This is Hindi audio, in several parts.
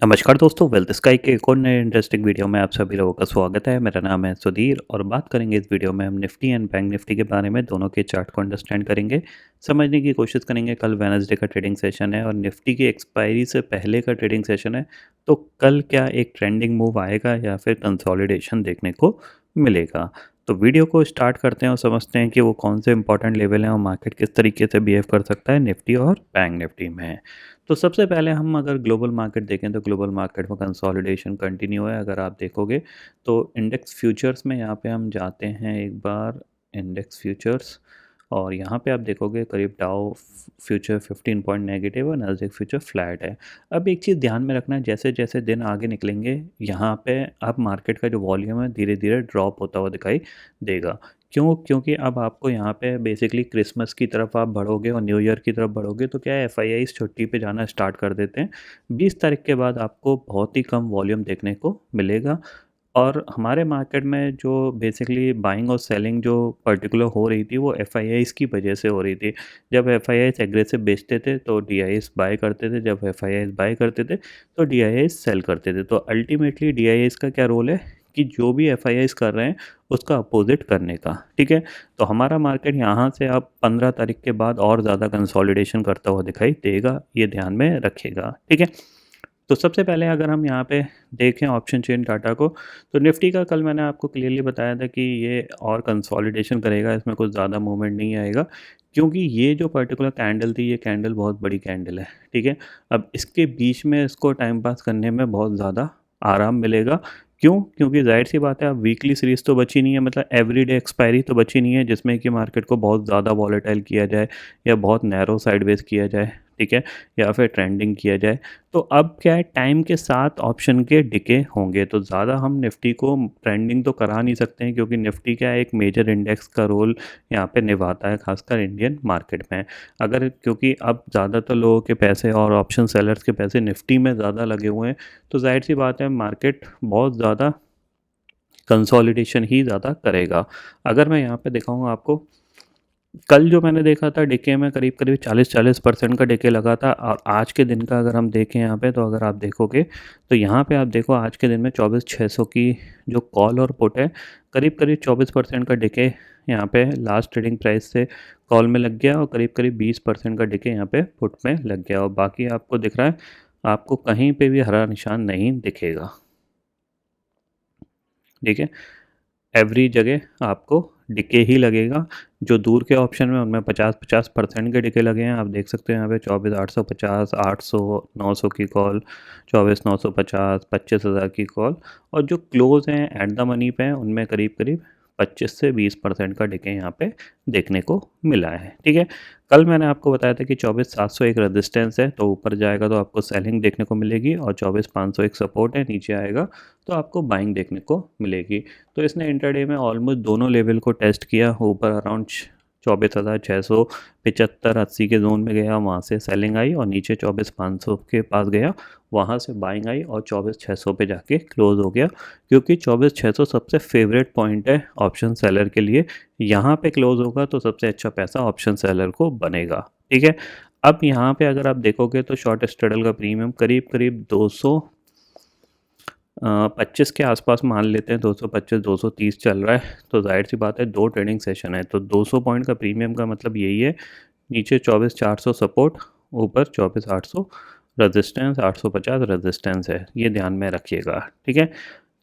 नमस्कार दोस्तों, वेल्थ स्काई के एक और नए इंटरेस्टिंग वीडियो में आप सभी लोगों का स्वागत है। मेरा नाम है सुधीर और बात करेंगे इस वीडियो में हम निफ्टी एंड बैंक निफ्टी के बारे में। दोनों के चार्ट को अंडरस्टैंड करेंगे, समझने की कोशिश करेंगे। कल वेडनेसडे का ट्रेडिंग सेशन है और निफ्टी की एक्सपायरी से पहले का ट्रेडिंग सेशन है, तो कल क्या एक ट्रेंडिंग मूव आएगा या फिर कंसोलिडेशन देखने को मिलेगा। तो वीडियो को स्टार्ट करते हैं और समझते हैं कि वो कौन से इंपॉर्टेंट लेवल हैं और मार्केट किस तरीके से बिहेव कर सकता है निफ्टी और बैंक निफ्टी में। तो सबसे पहले हम अगर ग्लोबल मार्केट देखें तो ग्लोबल मार्केट में कंसोलिडेशन कंटिन्यू है। अगर आप देखोगे तो इंडेक्स फ्यूचर्स में यहाँ पे हम जाते हैं एक बार, इंडेक्स फ्यूचर्स, और यहाँ पे आप देखोगे करीब डाउ फ्यूचर 15 पॉइंट नेगेटिव और नैस्डैक फ्यूचर फ्लैट है। अब एक चीज़ ध्यान में रखना है, जैसे जैसे दिन आगे निकलेंगे यहाँ पे अब मार्केट का जो वॉल्यूम है धीरे धीरे ड्रॉप होता हुआ दिखाई देगा। क्यों? क्योंकि अब आपको यहाँ पे बेसिकली क्रिसमस की तरफ आप बढ़ोगे और न्यू ईयर की तरफ बढ़ोगे तो क्या है, एफआईआईज़ छुट्टी पे जाना स्टार्ट कर देते हैं। 20 तारीख के बाद आपको बहुत ही कम वॉल्यूम देखने को मिलेगा। और हमारे मार्केट में जो बेसिकली बाइंग और सेलिंग जो पर्टिकुलर हो रही थी वो एफआईआईज़ की वजह से हो रही थी। जब एफआईआईज़ एग्रेसिव बेचते थे तो डीआईआईज़ बाय करते थे, जब एफआईआईज़ बाय करते थे तो डीआईआईज़ सेल करते थे। तो अल्टीमेटली डीआईआईज़ का क्या रोल है कि जो भी एफआईआईज़ कर रहे हैं उसका अपोजिट करने का, ठीक है। तो हमारा मार्केट यहाँ से अब 15 तारीख के बाद और ज़्यादा कंसोलिडेशन करता हुआ दिखाई देगा, ये ध्यान में रखिएगा, ठीक है। तो सबसे पहले अगर हम यहाँ पे देखें ऑप्शन चेन डाटा को, तो निफ्टी का कल मैंने आपको क्लियरली बताया था कि ये और कंसोलिडेशन करेगा, इसमें कुछ ज़्यादा मूवमेंट नहीं आएगा, क्योंकि ये जो पर्टिकुलर कैंडल थी ये कैंडल बहुत बड़ी कैंडल है, ठीक है। अब इसके बीच में इसको टाइम पास करने में बहुत ज़्यादा आराम मिलेगा। क्यों? क्योंकि जाहिर सी बात है, अब वीकली सीरीज़ तो बची नहीं है, मतलब एवरीडे एक्सपायरी तो बची नहीं है जिसमें कि मार्केट को बहुत ज़्यादा वॉलेटाइल किया जाए या बहुत नैरो साइडवेज किया जाए, ठीक है, या फिर ट्रेंडिंग किया जाए। तो अब क्या है, टाइम के साथ ऑप्शन के डिके होंगे, तो ज़्यादा हम निफ्टी को ट्रेंडिंग तो करा नहीं सकते हैं, क्योंकि निफ्टी क्या है, एक मेजर इंडेक्स का रोल यहाँ पे निभाता है खासकर इंडियन मार्केट में। अगर क्योंकि अब ज़्यादातर लोगों के पैसे और ऑप्शन सेलर्स के पैसे निफ्टी में ज़्यादा लगे हुए हैं, तो जाहिर सी बात है मार्केट बहुत ज़्यादा कंसोलिडेशन ही ज़्यादा करेगा। अगर मैं यहाँ पे दिखाऊँ आपको, कल जो मैंने देखा था डिके में करीब करीब 40% का डिके लगा था, और आज के दिन का अगर हम देखें यहाँ पे, तो अगर आप देखोगे तो यहाँ पे आप देखो आज के दिन में 24,600 की जो कॉल और पुट है, करीब करीब 24% का डिके यहाँ पे लास्ट ट्रेडिंग प्राइस से कॉल में लग गया और करीब करीब 20% का डिके यहाँ पे पुट में लग गया। और बाकी आपको दिख रहा है, आपको कहीं पे भी हरा निशान नहीं दिखेगा, ठीक है। एवरी जगह आपको डिके ही लगेगा। जो दूर के ऑप्शन में उनमें 50% के डिके लगे हैं। आप देख सकते हैं यहाँ पे 24,850, 800, 900 की कॉल, 24,950, 25,000 की कॉल, और जो क्लोज हैं एट द मनी पे हैं उनमें करीब करीब 25 से 20% का डिके यहाँ पे देखने को मिला है, ठीक है। कल मैंने आपको बताया था कि 24,700 एक रेजिस्टेंस है, तो ऊपर जाएगा तो आपको सेलिंग देखने को मिलेगी, और 24,500 एक सपोर्ट है, नीचे आएगा तो आपको बाइंग देखने को मिलेगी। तो इसने इंटरडे में ऑलमोस्ट दोनों लेवल को टेस्ट किया, ऊपर अराउंड 24,675-80 के जोन में गया, वहाँ से सेलिंग आई, और नीचे 24,500 के पास गया, वहाँ से बाइंग आई और 24,600 पे जाके क्लोज हो गया। क्योंकि 24,600 सबसे फेवरेट पॉइंट है ऑप्शन सेलर के लिए, यहाँ पे क्लोज होगा तो सबसे अच्छा पैसा ऑप्शन सेलर को बनेगा, ठीक है। अब यहाँ पे अगर आप देखोगे तो शॉर्ट स्ट्रैडल का प्रीमियम करीब करीब 225 के आसपास मान लेते हैं, 225 230 चल रहा है। तो जाहिर सी बात है दो ट्रेडिंग सेशन है, तो 200 पॉइंट का प्रीमियम का मतलब यही है, नीचे 24,400 सपोर्ट, ऊपर 24,800 रेजिस्टेंस, 850 रेजिस्टेंस है, ये ध्यान में रखिएगा, ठीक है।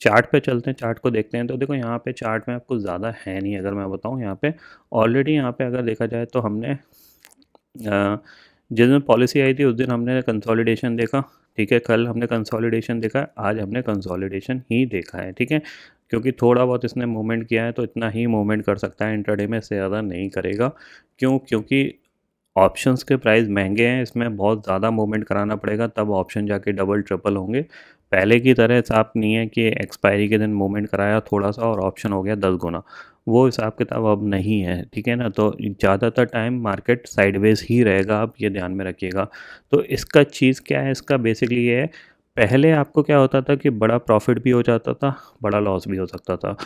चार्ट पे चलते हैं, चार्ट को देखते हैं। तो देखो यहाँ पे चार्ट में आपको ज़्यादा है नहीं, अगर मैं बताऊँ यहाँ पे ऑलरेडी यहाँ पे अगर देखा जाए तो हमने जिस दिन पॉलिसी आई थी उस दिन हमने कंसोलिडेशन देखा, ठीक है। कल हमने कंसोलिडेशन देखा, आज हमने कंसोलिडेशन ही देखा है, ठीक है। क्योंकि थोड़ा बहुत इसने मूवमेंट किया है तो इतना ही मूवमेंट कर सकता है, इंट्राडे में से ज़्यादा नहीं करेगा। क्यों? क्योंकि ऑप्शंस के प्राइस महंगे हैं, इसमें बहुत ज़्यादा मूवमेंट कराना पड़ेगा तब ऑप्शन जाके डबल ट्रिपल होंगे। पहले की तरह हिसाब नहीं है कि एक्सपायरी के दिन मूवमेंट कराया थोड़ा सा और ऑप्शन हो गया 10 गुना, वो हिसाब किताब अब नहीं है, ठीक है ना। तो ज़्यादातर टाइम मार्केट साइडवेज ही रहेगा, आप ये ध्यान में रखिएगा। तो इसका चीज़ क्या है, इसका बेसिकली ये है, पहले आपको क्या होता था कि बड़ा प्रॉफिट भी हो जाता था, बड़ा लॉस भी हो सकता था।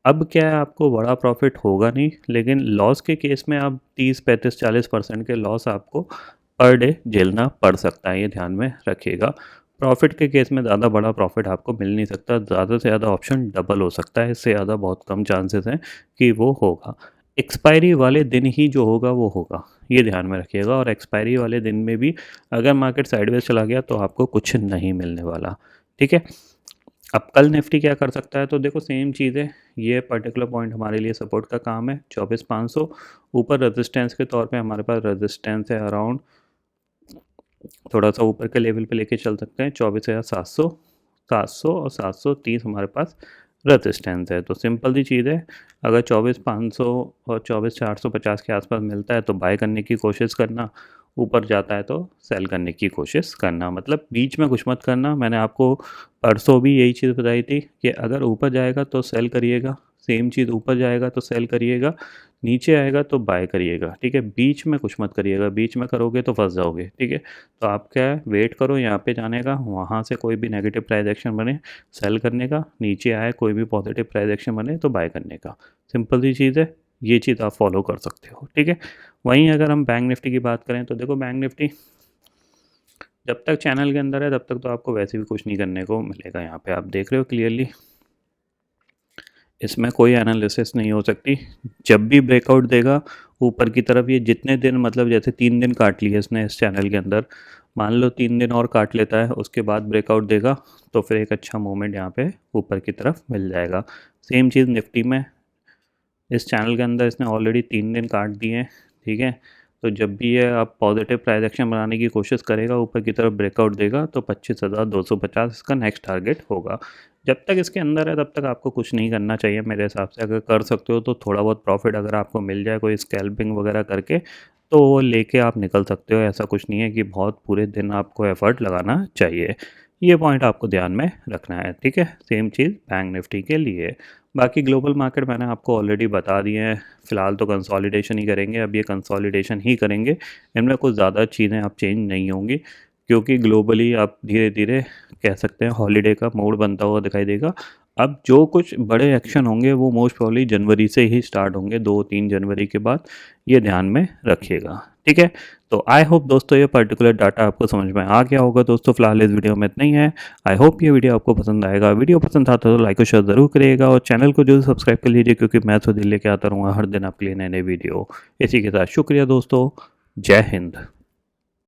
अब क्या है, आपको बड़ा प्रॉफिट होगा नहीं, लेकिन लॉस के केस में आप 30 35 40% के लॉस आपको पर डे झेलना पड़ सकता है, ये ध्यान में रखिएगा। प्रॉफिट के केस में ज़्यादा बड़ा प्रॉफिट आपको मिल नहीं सकता, ज़्यादा से ज़्यादा ऑप्शन डबल हो सकता है, इससे ज़्यादा बहुत कम चांसेस हैं कि वो होगा। एक्सपायरी वाले दिन ही जो होगा वो होगा, ये ध्यान में रखिएगा। और एक्सपायरी वाले दिन में भी अगर मार्केट साइडवेज चला गया तो आपको कुछ नहीं मिलने वाला, ठीक है। अब कल निफ्टी क्या कर सकता है, तो देखो सेम चीज़ है, ये पर्टिकुलर पॉइंट हमारे लिए सपोर्ट का काम है 24,500। ऊपर रेजिस्टेंस के तौर पे हमारे पास रेजिस्टेंस है अराउंड, थोड़ा सा ऊपर के लेवल पे लेके चल सकते हैं 24,700, 700 और 730 हमारे पास रेजिस्टेंस है। तो सिंपल सी चीज़ है, अगर 24,500 और 24,450 के आसपास मिलता है तो बाय करने की कोशिश करना, ऊपर जाता है तो सेल करने की कोशिश करना, मतलब बीच में कुछ मत करना। मैंने आपको परसों भी यही चीज़ बताई थी कि अगर ऊपर जाएगा तो सेल करिएगा, सेम चीज़ ऊपर जाएगा तो सेल करिएगा, नीचे आएगा तो बाय करिएगा, ठीक है। बीच में कुछ मत करिएगा, बीच में करोगे तो फंस जाओगे, ठीक है। तो आप क्या है, वेट करो यहाँ पे जाने का, वहाँ से कोई भी नेगेटिव प्राइस एक्शन बने सेल करने का, नीचे आए कोई भी पॉजिटिव प्राइस एक्शन बने तो बाय करने का। सिंपल सी चीज़ है, ये चीज़ आप फॉलो कर सकते हो, ठीक है। वहीं अगर हम बैंक निफ्टी की बात करें तो देखो बैंक निफ्टी जब तक चैनल के अंदर है तब तक तो आपको वैसे भी कुछ नहीं करने को मिलेगा। यहाँ पे आप देख रहे हो क्लियरली, इसमें कोई एनालिसिस नहीं हो सकती। जब भी ब्रेकआउट देगा ऊपर की तरफ, ये जितने दिन, मतलब जैसे 3 दिन काट लिए इसने इस चैनल के अंदर, मान लो 3 दिन और काट लेता है, उसके बाद ब्रेकआउट देगा तो फिर एक अच्छा मूवमेंट यहाँ पे ऊपर की तरफ मिल जाएगा। सेम चीज़ निफ्टी में, इस चैनल के अंदर इसने ऑलरेडी 3 दिन काट दिए हैं, ठीक है। तो जब भी ये आप पॉजिटिव प्राइस एक्शन बनाने की कोशिश करेगा, ऊपर की तरफ ब्रेकआउट देगा तो 25,250 इसका नेक्स्ट टारगेट होगा। जब तक इसके अंदर है तब तक आपको कुछ नहीं करना चाहिए मेरे हिसाब से। अगर कर सकते हो तो थोड़ा बहुत प्रॉफिट अगर आपको मिल जाए कोई स्कैल्पिंग वगैरह करके, तो वो लेके आप निकल सकते हो। ऐसा कुछ नहीं है कि बहुत पूरे दिन आपको एफर्ट लगाना चाहिए, ये पॉइंट आपको ध्यान में रखना है, ठीक है। सेम चीज़ बैंक निफ्टी के लिए। बाकी ग्लोबल मार्केट मैंने आपको ऑलरेडी बता दिए हैं, फ़िलहाल तो कंसोलिडेशन ही करेंगे, अब ये कंसोलिडेशन ही करेंगे, इनमें कुछ ज़्यादा चीज़ें अब चेंज नहीं होंगी, क्योंकि ग्लोबली आप धीरे धीरे कह सकते हैं हॉलीडे का मूड बनता हुआ दिखाई देगा। अब जो कुछ बड़े एक्शन होंगे वो मोस्ट प्रॉब्ली जनवरी से ही स्टार्ट होंगे, 2-3 जनवरी के बाद, ये ध्यान में रखिएगा, ठीक है। तो आई होप दोस्तों ये पर्टिकुलर डाटा आपको समझ में आ गया होगा। दोस्तों फिलहाल इस वीडियो में इतना ही है। आई होप ये वीडियो आपको पसंद आएगा। वीडियो पसंद आता है तो लाइक और शेयर ज़रूर करिएगा, और चैनल को जरूर सब्सक्राइब कर लीजिए, क्योंकि मैं तो दिल लेके आता रहूँगा हर दिन आपके लिए नए नए वीडियो। इसी के साथ शुक्रिया दोस्तों, जय हिंद।